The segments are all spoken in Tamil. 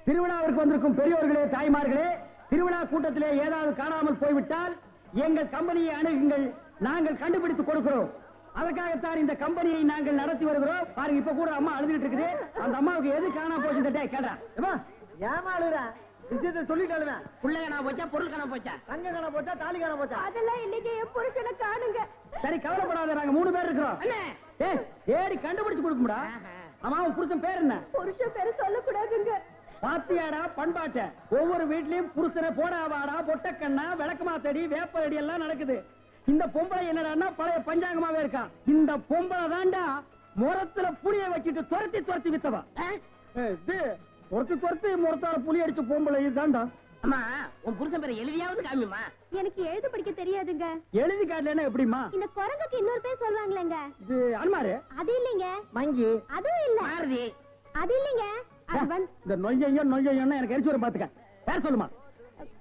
திருவிழாவிற்கு வந்திருக்கும் பெரியோர்களே, தாய்மார்களே, திருவிழா கூட்டத்திலே ஏதாவது காணாமல் போய்விட்டால் எங்கள் கம்பெனியை அணுகுங்கள், நாங்கள் கண்டுபிடித்து கொடுக்கிறோம். அதற்காகத்தான் இந்த கம்பெனியை நாங்கள் நடத்தி வருகிறோம். பாருங்க, இப்ப கூட அம்மா அழுதுட்டு இருக்குது. அந்த அம்மாவுக்கு எது காணாம போச்சுன்னு கேட்டா ஏமா அழுற? விஷயத்தை சொல்லிட்டாலுமே. புள்ளை காணா போச்சா, பொருள் காணா போச்சா, தங்க காணா போச்சா, தாலி காணா போச்சா? அதெல்லாம் இன்னைக்கு என் புருஷனை காணுங்க. சரி, கவலைப்படாத, நாங்க 3 பேர் இருக்கிறோம். ஏடி கண்டுபிடிச்சு கொடுக்கும்டா. ஆமா, உன் புருஷன் பேர் என்ன? புருஷன் பேரு சொல்லக்கூடாதுங்க. பாத்தியாடா பண்பாட்ட, ஒவ்வொரு வீட்லயும் புருஷனை போடாவாடா, பொட்டக்கண்ணா, விளக்கமாத்தடி, வேப்பலடி எல்லாம் நடக்குது. இந்த பொம்பளை என்னடான்னா பழைய பஞ்சாங்கமாவே இருக்கா. இந்த பொம்பளை தாண்டா முரத்துல புளிய வச்சுட்டு துரத்தி துரத்தி வித்தவா. துரத்தி முரத்தால புளி அடிச்ச பொம்பளை தாண்டா. அம்மா, உன் புருஷன் பேரை எழுதியாவது காமிமா. எனக்கு எழுத படிக்க தெரியாதுங்க. எழுதி காட்டலன்னா எப்படிமா? இந்த குரங்குக்கு இன்னொரு பேர் சொல்வாங்களேங்க. இது அன்மாரு. அது இல்லைங்க. மங்கி. அதுவும் இல்ல. மாருதி. அது இல்லைங்க. இந்த நொய்யன்னா எனக்கு எரிச்சு வர பாத்துக்க. பேர் சொல்லுமா?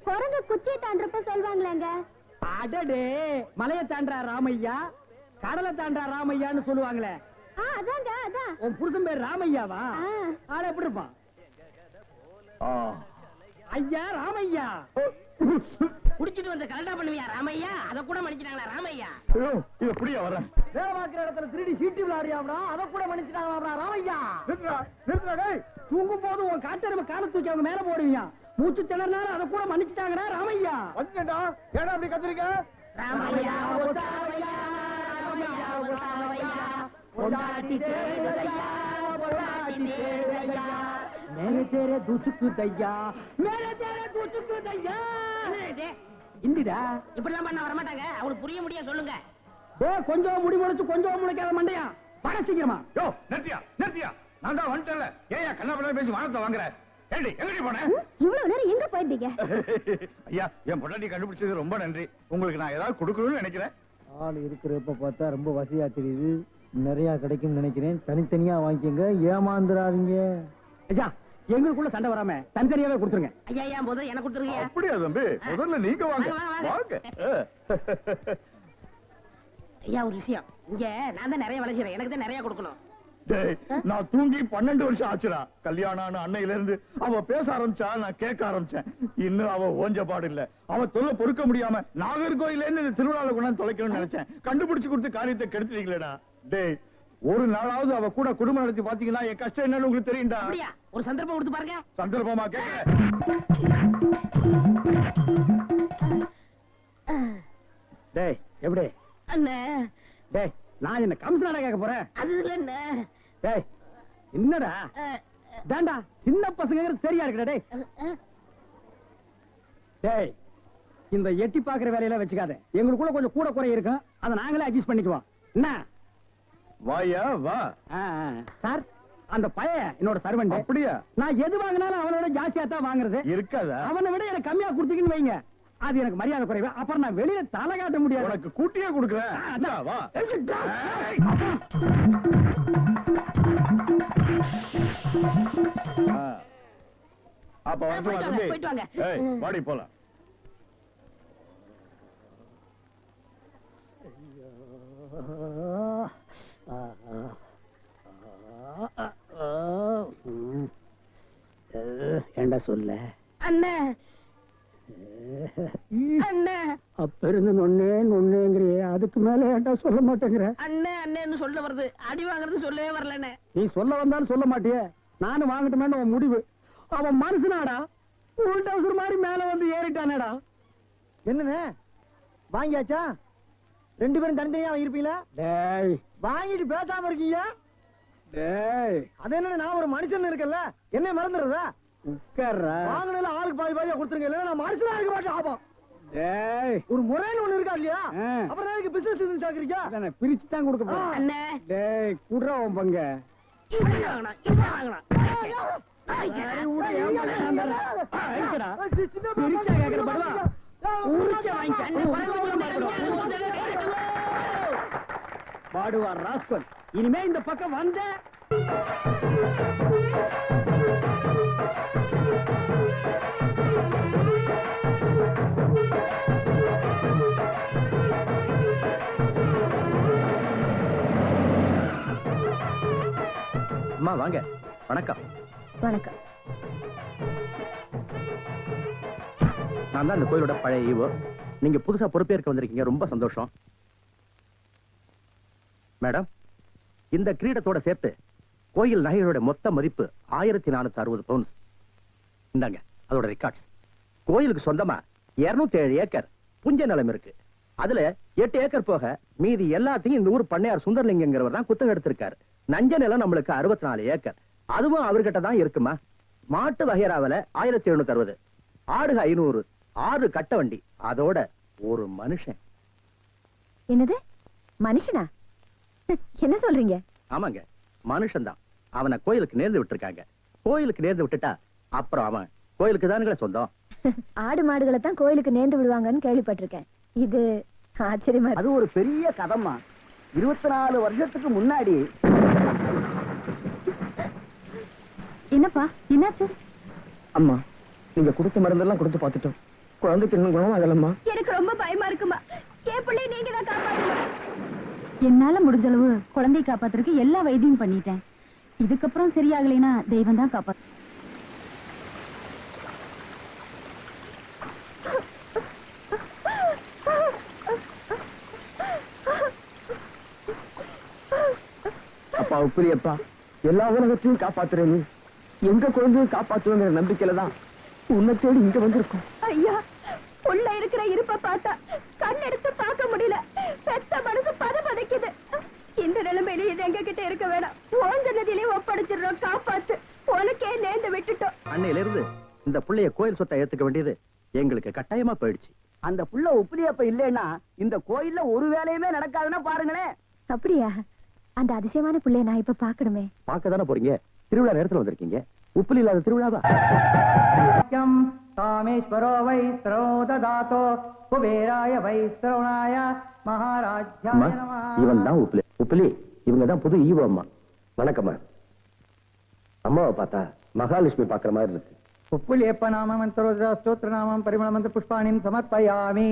குரங்கு குச்சியை தாண்டறப்ப சொல்வாங்களேங்க. அடடே, மலையை தாண்டா ராமையா, கடலை தாண்டா ராமையான்னு சொல்லுவாங்களே. அதாங்க, அதான். உன் புருஷன் பேர் ராமையாவா? ஆள எப்படி இருப்பான்? ஐயா ராமையா. குடிச்சிட்டு வந்து கலண்டா பண்ணுவியா ராமையா? அத கூட மன்னிச்சிட்டாங்களா ராமையா? இது எப்படியா வர? வேலை பார்க்கிற இடத்துல திருடி சீட்டு விளையாடியாம்டா, அதை கூட மன்னிச்சிட்டாங்களா ராமையா? தூங்கும் போது உன் காட்டெருமை கால தூக்கி அவங்க மேல போடுவியா? மூச்சு திணறினாலும் அதை கூட மன்னிச்சுட்டாங்கடா ராமையா. வந்துடா, ஏடா அப்படி கத்துறீங்க? ராமையா ஒசாவையா, ராமையா ஒசாவையா, பொண்டாட்டி தேவையா, பொண்டாட்டி தேவையா, மேலே தேரே தூச்சுக்கு தையா, மேலே தேரே தூச்சுக்கு தையா. இந்திடா இப்படிலாம் பண்ண வர மாட்டாங்க. அவங்களுக்கு புரிய முடிய சொல்லுங்க. கொஞ்சம் முடி முளைச்சு கொஞ்சம் முளைக்காத மண்டையா, பட சீக்கிரமா. நிறுத்தியா, நான் தான் வந்துட்டேன்ல. ஏயா கண்ணாபண்ணா பேசி வானத்தை வாங்குற? ஏண்டி எங்கடி போன? இவ்வளவு நேரம் எங்க போயிருந்தீங்க? ஐயா, என் பொண்டாட்டி கண்டுபிடிச்சது ரொம்ப நன்றி. உங்களுக்கு நான் ஏதாவது கொடுக்கணும்னு நினைக்கிறேன். ஆள் இருக்கிறப்ப பார்த்தா ரொம்ப வசதியா தெரியுது. நிறைய கிடைக்கும் நினைக்கிறேன். தனித்தனியா வாங்கிக்கங்க, ஏமாந்துடாதீங்க. ஐயா, எங்களுக்குள்ள சண்டை வராம தனித்தனியாவே கொடுத்துருங்க. ஐயா, ஏன் முதல்ல எனக்கு கொடுத்துருங்க. அப்படியா தம்பி? முதல்ல நீங்க வாங்க. வாங்க. ஐயா, ஒரு விஷயம். இங்க நான் தான் நிறைய வளர்ச்சிறேன், எனக்கு தான் நிறைய கொடுக்கணும். நான் தூங்கி 12 வருஷம் ஆச்சுடா. கல்யாணம் அன்னையில இருந்து அவ பேச ஆரம்பிச்சா, நான் கேட்க ஆரம்பிச்சேன். இன்னும் அவ ஓஞ்ச பாடு இல்ல. அவ தொல்லை பொறுக்க முடியாம நாகர்கோயில இருந்து திருவிழால கொண்டாந்து தொலைக்கணும்னு நினைச்சேன். கண்டுபிடிச்சு கொடுத்து காரியத்தை கெடுத்துட்டீங்களேடா. டேய், ஒரு நாளாவது அவ கூட குடும்பம் நடத்தி பாத்தீங்கன்னா என் கஷ்டம் என்னன்னு உங்களுக்கு தெரியும்டா. அப்படியா? ஒரு சந்தர்ப்பம் கொடுத்து பாருங்க. சந்தர்ப்பமா கேட்க? டேய், எப்படி அண்ணே? டேய், நான் என்ன கம்சனாடா கேட்க போறேன்? அது இல்ல அண்ணே. டேய், என்னடா தாண்டா சின்ன பசங்க சரியா இருக்குடா. டேய் டேய், இந்த எட்டி பாக்குற வேலையெல்லாம் வச்சுக்காத. எங்களுக்குள்ள கொஞ்சம் கூட குறை இருக்கும், அதை நாங்களே அட்ஜஸ்ட் பண்ணிக்குவோம். என்ன வாயா வா. சார், அந்த பையன் என்னோட சர்வெண்ட். அப்படியா? நான் எது வாங்கினாலும் அவனோட ஜாஸ்தியா தான் வாங்குறது. இருக்காதா? அவனை விட எனக்கு கம்மியா கொடுத்தீங்கன்னு வைங்க, அது எனக்கு மரியாதை குறைவு. அப்புறம் நான் வெளியில தலை காட்ட முடியாது. உனக்கு கூட்டியே கொடுக்குறேன். வா. அப்ப போயிட்டு வாங்க. வாடி போலாம். ஏண்டா சொல்ல அண்ணே? அண்ணே, அப்ப இருந்து நொன்னேங்கிறியே, அதுக்கு மேல ஏண்டா சொல்ல மாட்டேங்கிற? அண்ணே அண்ணேன்னு சொல்ல வருது, அடி வாங்குறது சொல்லவே வரலண்ணே. நீ சொல்ல வந்தாலும் சொல்ல மாட்டியே. நானும் வாங்கட்டுமேன்னு உன் முடிவு. அவன் மனுஷனாடா, உள்டவுசர் மாதிரி மேல வந்து ஏறிட்டானேடா. என்னண்ணே வாங்கியாச்சா? 2 பேரும் தனித்தனியா வாங்கிருப்பீங்களா? டேய், வாங்கிட்டு பேசாம இருக்கீங்க. டேய், அது என்ன, நான் ஒரு மனுஷன் இருக்கல, என்ன மறந்துடுறதா? உட்கார்றா. வாங்கினால ஆளுக்கு பாதி பாதியா கொடுத்துருங்க, இல்ல நான் மனுஷனா இருக்க மாட்டேன். ஆமா, டேய், ஒரு முறைன்னு ஒண்ணு இருக்கா இல்லையா? அப்புறம் எனக்கு பிசினஸ் சாக்குறீங்க. அதானே பிரிச்சு தான் கொடுக்க போறேன். அண்ணே, டேய், குடுறா உன் பங்க. இப்படி வாங்கணும், இப்படி வாங்கணும். பிரிச்சா கேக்குற படுவா, உரிச்சா பாடுவா ராஸ்கல். இனிமே இந்த பக்கம் வந்த அம்மா வாங்க. வணக்கம். வணக்கம். நான் தான் இந்த கோயிலோட பழைய ஈவோ. நீங்க புதுசா பொறுப்பேற்க வந்திருக்கீங்க, ரொம்ப சந்தோஷம். மேடம், இந்த கிரீடத்தோட சேர்த்து கோயில் நகைகளோட மொத்த மதிப்பு 1460 பவுண்ட்ஸ். இந்தாங்க அதோட ரெக்கார்ட்ஸ். கோயிலுக்கு சொந்தமா 207 ஏக்கர் புஞ்ச நிலம் இருக்கு. அதுல 8 ஏக்கர் போக மீதி எல்லாத்தையும் இந்த ஊர் பண்ணையார் சுந்தரலிங்கங்கிறவர் தான் குத்தகை எடுத்திருக்காரு. நஞ்ச நிலம் நம்மளுக்கு 64 ஏக்கர், அதுவும் அவர்கிட்ட தான் இருக்குமா. மாட்டு வகைராவில 1760, ஆடுக 500, 6 கட்ட வண்டி, அதோட ஒரு மனுஷன். என்னது மனுஷனா? என்ன சொல்றீங்க? ஆமாங்க, மனுஷன் தான். அவனை கோயிலுக்கு நேர்ந்து விட்டுருக்காங்க. கோயிலுக்கு நேர்ந்து விட்டுட்டா அப்புறம் அவன் கோயிலுக்கு தானுங்களே சொந்தம். ஆடு மாடுகளை தான் கோயிலுக்கு நேர்ந்து விடுவாங்கன்னு கேள்விப்பட்டிருக்கேன். இது ஆச்சரியமா இருக்கு. அது ஒரு பெரிய கதம்மா. 24 வருஷத்துக்கு முன்னாடி. என்னப்பா என்னாச்சு? அம்மா, நீங்க கொடுத்த மருந்தெல்லாம் கொடுத்து பார்த்துட்டோம். குழந்தைக்கு இன்னும் குணம் ஆகலம்மா. எனக்கு ரொம்ப பயமா இருக்குமா. என் பிள்ளைய நீங்க தான் காப்பாத்தணும். என்னால முடிஞ்ச அளவு குழந்தையை காப்பாத்துறதுக்கு எல்லா வைத்தியம் பண்ணிட்டேன். இதுக்கப்புறம் சரியாகலைன்னா தெய்வம் தான் காப்பாத்து. அப்பா உப்பிரியப்பா, எல்லா உலகத்தையும் காப்பாத்துறேன். நீ எங்க குழந்தையும் காப்பாத்துவங்கிற நம்பிக்கையில தான் உன்னை தேடி இங்க வந்திருக்கோம். ஐயா, உள்ள இருக்கிற இருப்ப பார்த்தா கண் எடுத்து பார்க்க முடியல. பெத்த மனசு பதபதைக்குது. இந்த நிலைமையில இது எங்க கிட்ட இருக்க வேணாம். ஓஞ்சனதிலே ஒப்படைச்சிடுறோம். காப்பாத்து. உனக்கே நேர்ந்து விட்டுட்டோம். அன்னையில இருந்து இந்த புள்ளைய கோயில் சொத்தை ஏத்துக்க வேண்டியது எங்களுக்கு கட்டாயமா போயிடுச்சு. அந்த புள்ள உப்பிரியப்ப இல்லைன்னா இந்த கோயில்ல ஒரு வேலையுமே நடக்காதுன்னா பாருங்களேன். அப்படியா? அந்த அதிசயமான பிள்ளைய நான் இப்ப பாக்கணுமே. பார்க்க தானே போறீங்க, திருவிழா நேரத்துல வந்திருக்கீங்க. உப்புலி இல்லாத திருவிழாவா? காமேஸ்வரோ வை ஸ்ரோததாதோ குபேராய வை ஸ்ரவணாய மகாராஜ்யாய நமஹ. இவன் தான் உப்புலி. உப்புலி இவங்க தான் புது ஈவோ அம்மா. வணக்கம்மா. அம்மாவை பார்த்தா மகாலட்சுமி பாக்குற மாதிரி இருக்கு. உப்புலியப்ப நாம மந்திரோதா ஸ்தோத்திர நாமம் பரிமள மந்திர புஷ்பாணிம் சமர்ப்பயாமி.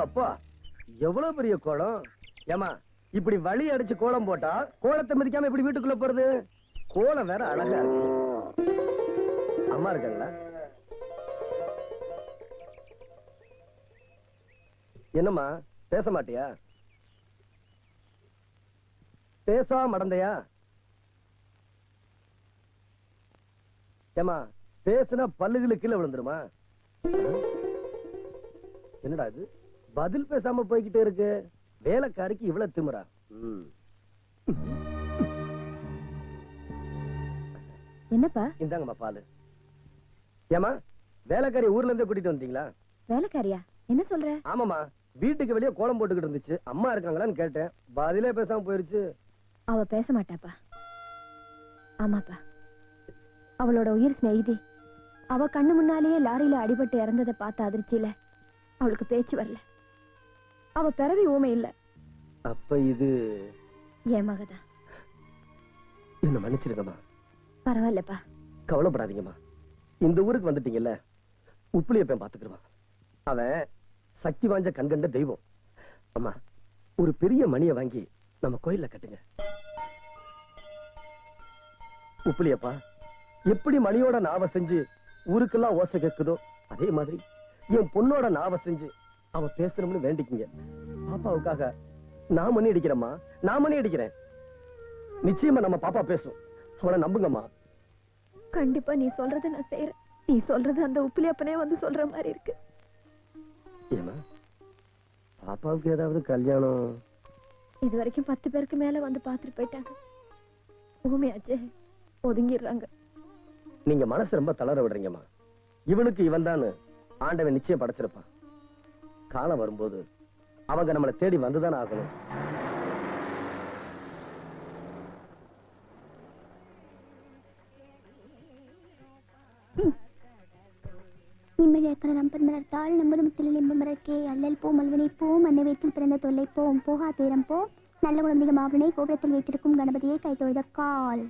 அப்பா, எவ்வளவு பெரிய கோலம். ஏமா, இப்படி வழி அடிச்சு கோலம் போட்டா கோலத்தை மிதிக்காம இப்படி வீட்டுக்குள்ள போறது? கோலம் வேற அழகா இருக்கு. அம்மா இருக்காங்களா? என்னம்மா பேச மாட்டியா? பேசாம மடந்தையா? ஏமா, பேசுனா பல்லுகளுக்கு கீழே விழுந்துருமா? என்னடா இது, பதில் பேசாம போய்கிட்டே இருக்கு. வேலைக்காரிக்கு இவ்வளவு திமிரா? என்னப்பா? இந்தாங்கம்மா பாலு. ஏமா, வேலைக்காரி ஊர்ல இருந்தே கூட்டிட்டு வந்தீங்களா? வேலைக்காரியா? என்ன சொல்ற? ஆமாமா, வீட்டுக்கு வெளியே கோலம் போட்டுக்கிட்டு இருந்துச்சு. அம்மா இருக்காங்களான்னு கேட்டேன், பதிலே பேசாம போயிருச்சு. அவ பேச மாட்டாப்பா. ஆமாப்பா, அவளோட உயிர் சிநேகிதி அவ கண்ணு முன்னாலேயே லாரியில அடிபட்டு இறந்ததை பார்த்த அதிர்ச்சியில அவளுக்கு பேச்சு வரல. அவ பிறவி ஊமை இல்ல. அப்ப இது என் மகதான். என்ன மன்னிச்சிருங்கம்மா. பரவாயில்லப்பா. கவலைப்படாதீங்கம்மா. இந்த ஊருக்கு வந்துட்டீங்கல்ல, உப்புளியப்பன் பாத்துக்கிடுவான். அவன் சக்தி வாய்ந்த கண்கண்ட தெய்வம். அம்மா, ஒரு பெரிய மணியை வாங்கி நம்ம கோயில்ல கட்டுங்க. உப்புளியப்பா எப்படி மணியோட நாவ செஞ்சு ஊருக்கெல்லாம் ஓசை கேட்குதோ, அதே மாதிரி என் பொண்ணோட நாவ செஞ்சு அவ பேசணும்னு வேண்டிக்கிங்க. பாப்பாவுக்காக நான் மணி அடிக்கிறேம்மா, நான் மணி அடிக்கிறேன். நிச்சயமா நம்ம பாப்பா பேசும். அவனை நம்புங்கம்மா. கண்டிப்பா நீ சொல்றதை நான் செய்யறேன். நீ சொல்றது அந்த உப்புலியப்பனே வந்து சொல்ற மாதிரி இருக்கு. ஏமா, பாப்பாவுக்கு ஏதாவது கல்யாணம்? இது வரைக்கும் 10 பேருக்கு மேல வந்து பாத்துட்டு போயிட்டாங்க. ஊமையாச்சே, ஒதுங்கிடுறாங்க. நீங்க மனசு ரொம்ப தளர விடுறீங்கம்மா. இவனுக்கு இவன் தான் ஆண்டவன் நிச்சயம் படைச்சிருப்பான். காலம் வரும்போது அவங்க நம்மளை தேடி வந்துதான் ஆகணும். நிம்மழக்கர நம்பர் மலர்த்தாள் நம்பது முத்திலில் இன்பம் மலர்க்கே அல்லல் போ மல்வனை போ மண்ணை வயிற்றில் பிறந்த தொல்லை போம் போகா துயரம் போ நல்ல குழந்தைக மாவனை கோபுரத்தில் வைத்திருக்கும் கணபதியை கை தொழுத கால்.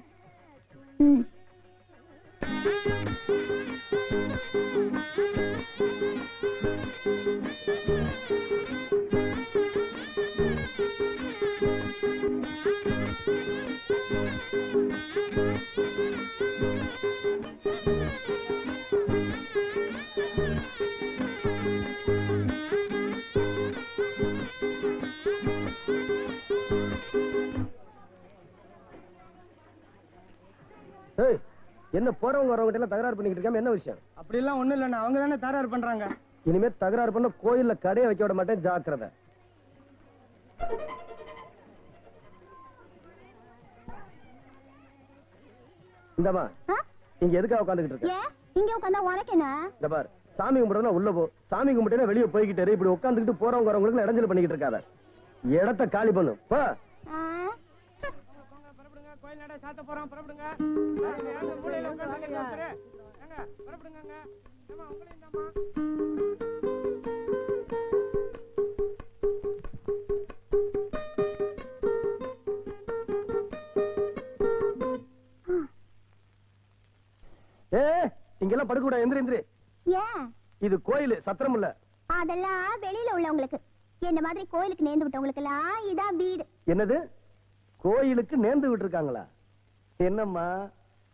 என்ன போறவங்க வரவங்க எல்லாம் தகராறு பண்ணிக்கிட்டு இருக்காம என்ன விஷயம்? அப்படி எல்லாம் ஒண்ணு இல்லைண்ணா, அவங்க தானே தகராறு பண்றாங்க. இனிமே தகராறு பண்ண கோயில்ல கடையை வைக்க விட மாட்டேன், ஜாக்கிரதை. இந்தமா இங்க எதுக்காக உட்காந்துக்கிட்டு இருக்க? இங்க உட்காந்தா உனக்கு என்ன? இந்த பார், சாமி கும்பிடுறதுனா உள்ள போ, சாமி கும்பிட்டேன்னா வெளியே போய்கிட்டு இப்படி உட்காந்துக்கிட்டு போறவங்க வரவங்களுக்கு இடைஞ்சல் பண்ணிக்கிட்டு இருக்காத. இடத்த காலி பண்ணு போ. கோயில் நட சாத்த போறோம், புறப்படுங்க. மூலையில உட்கார்ந்து ஏங்க புறப்படுங்க. ஏமா உங்களையும் தாமா. இங்கெல்லாம் படுக்க கூடாது, எந்திரி எந்திரி. ஏன்? இது கோயில், சத்திரம் இல்ல. அதெல்லாம் வெளியில உள்ளவங்களுக்கு. என்ன மாதிரி கோயிலுக்கு நேர்ந்து விட்டவங்களுக்கு எல்லாம் இதான் வீடு. என்னது? கோயிலுக்கு நேர்ந்து விட்டு இருக்காங்களா? என்னம்மா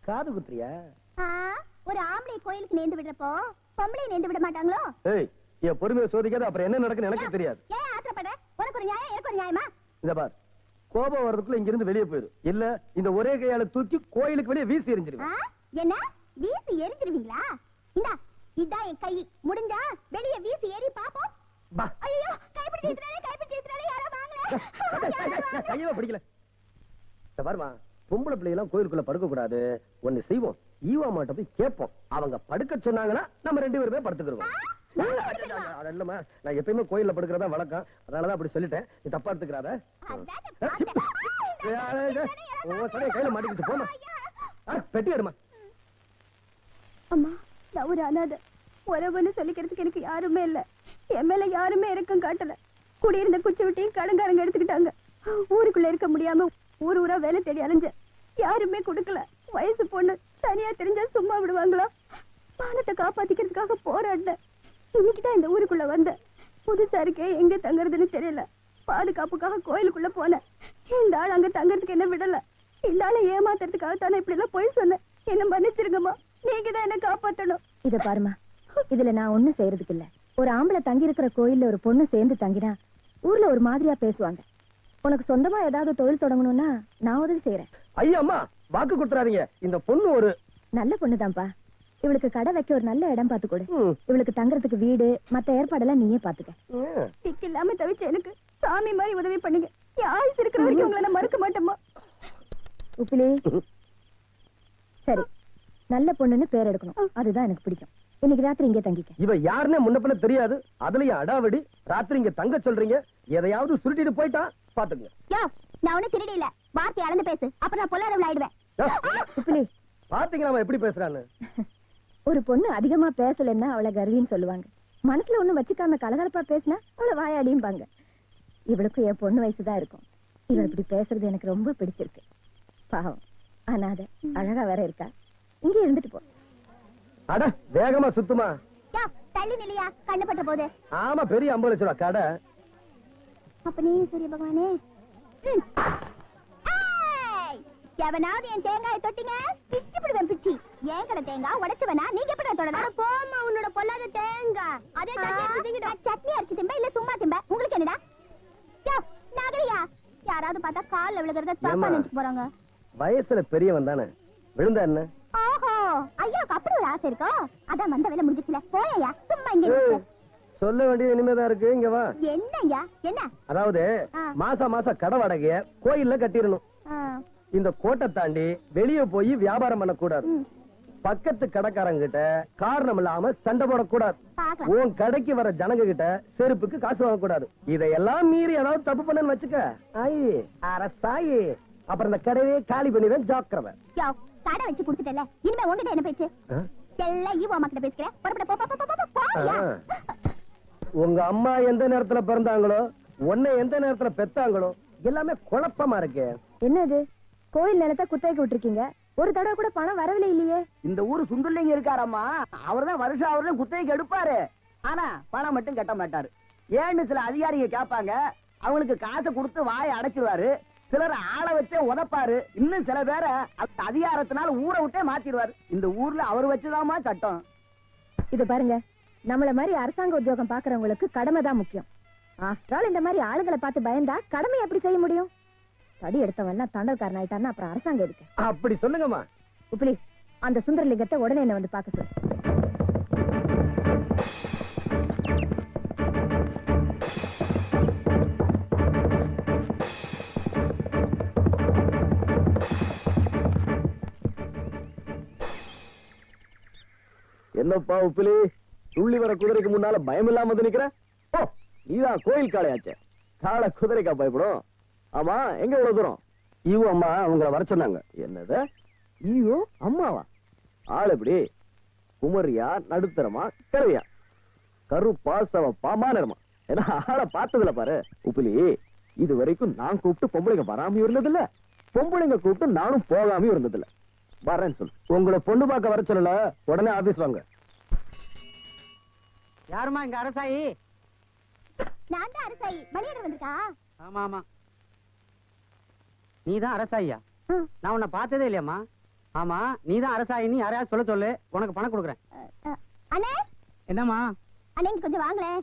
காது குத்துறியா? ஒரு ஆம்பளை கோயிலுக்கு நேர்ந்து விடுறப்போ பொம்பளை நேர்ந்து விட மாட்டாங்களோ? ஏய், என் பொறுமையை சோதிக்காத, அப்புறம் என்ன நடக்குன்னு எனக்கு தெரியாது. ஏன் ஆத்திரப்படுற? உனக்கு ஒரு நியாயம், எனக்கு ஒரு நியாயமா? இந்த பார், கோபம் வர்றதுக்குள்ள இங்க இருந்து வெளியே போயிரு. இல்ல இந்த ஒரே கையால தூக்கி கோயிலுக்கு வெளியே வீசி எறிஞ்சிருவேன். என்ன வீசி எரிஞ்சிருவீங்களா? இந்தா இதான் என் கை, முடிஞ்சா வெளியே வீசி எரி பாப்போம். ஐயோ, கைப்பிடிச்சு இழுத்துறானே, யாரோ வாங்கல. கையவே பிடிக்கல. இந்த பாருமா, பொம்பளை பிள்ளை எல்லாம் கோயிலுக்குள்ள படுக்க கூடாது. ஒண்ணு செய்வோம், ஈவா மாட்ட போய் கேட்போம். அவங்க படுக்க சொன்னாங்கன்னா நம்ம 2 பேருமே படுத்துக்கிறோம். அதெல்லாமா நான் எப்பயுமே கோயில்ல படுக்கிறதா வழக்கம், அதனாலதான் அப்படி சொல்லிட்டேன். நீ தப்பா எடுத்துக்கிறாத. கையில மாட்டிக்கிட்டு போமா, பெட்டி எடுமா. அம்மா, நான் ஒரு அனாதை. உறவுன்னு சொல்லிக்கிறதுக்கு எனக்கு யாருமே இல்ல. என் மேல யாருமே இறக்கம் காட்டல. குடியிருந்த குச்சி விட்டையும் கடங்காரங்க எடுத்துக்கிட்டாங்க. ஊருக்குள்ள இருக்க முடியாம ஊர் ஊரா வேலை தேடி அலைஞ்சேன். யாருமே கொடுக்கல. வயசு பொண்ணு தனியா தெரிஞ்சா சும்மா விடுவாங்களா? மானத்தை காப்பாத்திக்கிறதுக்காக போராடினேன். இன்னைக்குதான் இந்த ஊருக்குள்ள வந்தேன். புதுசா இருக்கே, எங்க தங்குறதுன்னு தெரியல. பாதுகாப்புக்காக கோயிலுக்குள்ள போனேன். இந்த ஆள் அங்க தங்கறதுக்கு என்ன விடல. இந்த ஆளை ஏமாத்துறதுக்காக தானே இப்படி எல்லாம் போய் சொன்னேன். என்ன மன்னிச்சிருங்கம்மா, நீங்க தான் என்ன காப்பாத்தணும். இத பாருமா, இதுல நான் ஒண்ணும் செய்யறதுக்கு இல்ல. ஒரு ஆம்பளை தங்கி இருக்கிற கோயில்ல ஒரு பொண்ணு சேர்ந்து தங்கினா ஊர்ல ஒரு மாதிரியா பேசுவாங்க. உனக்கு சொந்தமா ஏதாவது தொழில் தொடங்கணும்னா நான் உதவி செய்யறேன். ஐயா அம்மா, வாக்கு கொடுத்துறாதீங்க. இந்த பொண்ணு ஒரு நல்ல பொண்ணுதான்ப்பா. இவளுக்கு கடை வைக்க ஒரு நல்ல இடம் பாத்து கொடு. இவளுக்கு தங்கறதுக்கு வீடு, மத்த ஏற்பாடெல்லாம் நீயே பாத்துக்க. திக்கு இல்லாம தவிச்ச எனக்கு சாமி மாதிரி உதவி பண்ணுங்க. ஆயுசு இருக்கிற வரைக்கும் உங்களை நான் மறக்க மாட்டேம்மா. உப்பிலி, சரி, நல்ல பொண்ணுன்னு பேர் எடுக்கணும். அதுதான் எனக்கு பிடிக்கும். இன்னைக்கு ராத்திரி இங்கே தங்கிக்க. இவ யாருன்னே முன்ன பின்ன தெரியாது, அதுலயும் அடாவடி. ராத்திரி இங்க தங்க சொல்றீங்க, எதையாவது சுருட்டிட்டு போயிட்டா பாத்துங்க. நான் ஒண்ணு திருடி இல்ல, வார்த்தை அளந்து பேசு, அப்புறம் நான் பொல்லாதவள் ஆயிடுவேன். உப்பிலி, பாத்தீங்களா அவன் எப்படி பேசுறான்னு? ஒரு பொண்ணு அதிகமா பேசலன்னா அவளை கர்வின்னு சொல்லுவாங்க. மனசுல ஒண்ணு வச்சுக்காம கலகலப்பா பேசினா அவளை வாயாடியும் பாங்க. இவளுக்கும் என் பொண்ணு வயசுதான் இருக்கும். இவள் இப்படி பேசுறது எனக்கு ரொம்ப பிடிச்சிருக்கு. பாவம், அனாதை, அழகா வேற இருக்கா. இங்க இருந்துட்டு போ. அட வேகமா சுத்துமா. தள்ளி நிலையா, கண்ணு பட்ட போது. ஆமா, பெரிய 50 லட்சம் ரூபா கடை. அப்ப நீ சூரிய பகவானே. எவனாவது என் தேங்காயை தொட்டிங்க பிச்சு பிடுவேன், பிச்சி. ஏன் கடை தேங்காய் உடைச்சவனா? நீங்க எப்படி தொடலாம்? போமா, உன்னோட பொல்லாத தேங்காய். அதே சட்னி அரைச்சு திம்ப இல்ல சும்மா திம்ப, உங்களுக்கு என்னடா? நகரியா யாராவது பார்த்தா கால்ல விழுகிறத தப்பா நினைச்சு போறாங்க. வயசுல பெரியவன் தானே, விழுந்தா என்ன? ஓஹோ, ஐயாவுக்கு அப்படி ஒரு ஆசை இருக்கோ? அதான் வந்த வேலை முடிஞ்சிச்சுல, போயா சும்மா இங்க. சொல்ல வேண்டியது இனிமேதான் இருக்கு, இங்க வா. என்னய்யா? என்ன? அதாவது மாசம் கடை வாடகைய கோயில்ல கட்டிடணும். இந்த கோட்டை தாண்டி வெளியே போய் வியாபாரம் பண்ண கூடாது. பக்கத்து கடைக்காரங்க கிட்ட காரணம் இல்லாம சண்டை போடக்கூடாது. பாக்கலாம். உன் கடைக்கு வர ஜனங்க கிட்ட செருப்புக்கு காசு வாங்க கூடாது. இதெல்லாம் மீறி ஏதாவது தப்பு பண்ணன்னு வச்சுக்க, ஆயி அரசாயி அப்புறம் இந்த கடையே காலி பண்ணிடுவேன், ஜாக்கிரதை. யோ, கடை வச்சு கொடுத்துட்டல, இனிமே உங்ககிட்ட என்ன பேச்சு? எல்லாம் ஈவோ அம்மா கிட்ட பேசுறேன். புறப்பட, போ, போ, போ, போ, போ, போயா. உங்க அம்மா எந்த நேரத்துல பிறந்தாங்களோ, உன்னை எந்த நேரத்துல பெத்தாங்களோ, எல்லாமே குழப்பமா இருக்கு. என்னது கோயில் நிலத்தை குத்தகைக்கு விட்டுருக்கீங்க, ஒரு தடவை கூட பணம் வரவில்லை இல்லையே? இந்த ஊரு சுந்தர்லிங்க இருக்காரம்மா, அவர்தான் வருஷம் அவர்தான் குத்தகைக்கு எடுப்பாரு. ஆனா பணம் மட்டும் கட்ட மாட்டாரு. ஏன்னு சில அதிகாரிங்க கேட்பாங்க, அவங்களுக்கு காசை கொடுத்து வாயை அடைச்சிருவாரு. சிலர் ஆளை வச்சே உதப்பாரு. இன்னும் சில பேரை அதிகாரத்தினால ஊரை விட்டே மாத்திடுவாரு. இந்த ஊர்ல அவர் வச்சுதாமா சட்டம். இது பாருங்க, நம்மள மாதிரி அரசாங்க உத்தியோகம் பாக்குறவங்களுக்கு கடமை தான் முக்கியம். ஆஃப்டர் ஆல் இந்த மாதிரி ஆளுங்களை பார்த்து பயந்தா கடமை எப்படி செய்ய முடியும்? தடி எடுத்தவன் தண்டல்காரன் ஆயிட்டான்னா அப்புறம் அரசாங்கம் எதுக்கு? அப்படி சொல்லுங்கம்மா. உப்பிலி, அந்த சுந்தரலிங்கத்தை உடனே என்ன வந்து பார்க்க சொல்லு. என்னப்பா உப்பிலி, துள்ளி வர குதிரைக்கு முன்னால பயம் இல்லாம வந்து நிக்கிற? ஓ, நீதான் கோயில் காளையாச்சே. காளை குதிரைக்கா பயப்படும்? ஆமா, எங்க இவ்வளவு தூரம்? ஈவோ அம்மா உங்களை வர சொன்னாங்க. என்னது ஈவோ அம்மாவா? ஆள் எப்படி? குமரியா, நடுத்தரமா, கிழவியா, கருப்பா, சவப்பா, மானரமா? ஏன்னா ஆளை பார்த்ததுல பாரு. உப்பிலி, இது வரைக்கும் நான் கூப்பிட்டு பொம்பளைங்க வராம இருந்ததில்ல, பொம்பளைங்க கூப்பிட்டு நானும் போகாம இருந்ததில்ல. வரேன்னு சொல்லு. உங்களை பொண்ணு பார்க்க வர சொல்லல, உடனே ஆபீஸ் வாங்க. யாருமா இங்க அரசாயி? நான் தான் அரசாயி. மணியர் வந்திருக்கா? ஆமா ஆமா, நீதான் அரசாயியா? நான் உன்னை பார்த்ததே இல்லையாம்மா. ஆமா, நீதான் அரசாயின்னு யாரையாவது சொல்ல சொல்லு, உனக்கு பணம் கொடுக்குறேன். அண்ணே. என்னம்மா? அண்ணே இங்க கொஞ்சம் வாங்களேன்.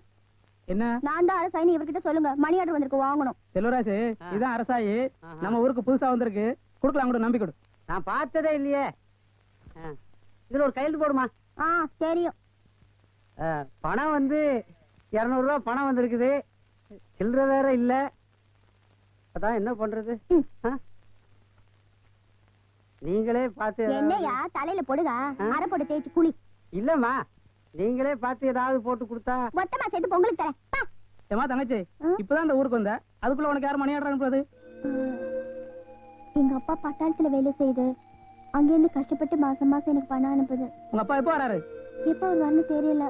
என்ன? நான் தான் அரசாயின்னு இவர்கிட்ட சொல்லுங்க. மணி ஆர்டர் வந்திருக்கு, வாங்கணும். செல்வராஜ், இதான் அரசாயி. ஆஹா. நம்ம ஊருக்கு புதுசா வந்திருக்கு, கொடுக்கலாம் கூட, நம்பி கொடு. நான் பார்த்ததே இல்லையே. இதுல ஒரு கையெழுத்து போடுமா. தெரியும். பணம் வந்து 200 ரூபாய் பணம் வந்திருக்குது, சில்லற வேற இல்ல. அதான் என்ன பண்றது? நீங்களே பார்த்து என்னையா தலையில போடுங்க, அரை போட்டு தேய்ச்சி குளி. இல்லம்மா, நீங்களே பார்த்து ஏதாவது போட்டு கொடுத்தா மொத்தமா சேர்த்து பொங்கலுக்கு தரேன். ஏமா தங்கச்சி, இப்பதான் இந்த ஊருக்கு வந்த, அதுக்குள்ள உனக்கு யாரும் மணி ஆர்டர் அனுப்புறது? எங்க அப்பா பட்டாளத்துல வேலை செய்யுது, அங்கிருந்து கஷ்டப்பட்டு மாசம் மாசம் எனக்கு பணம் அனுப்புது. உங்க அப்பா எப்போ வராரு? எப்ப வருவான்னு தெரியல.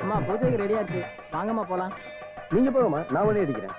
அம்மா பூஜைக்கு ரெடி ஆச்சு, வாங்கம்மா போலாம். நீங்க போகமா, நான் ஒண்ணே அடிக்கிறேன்.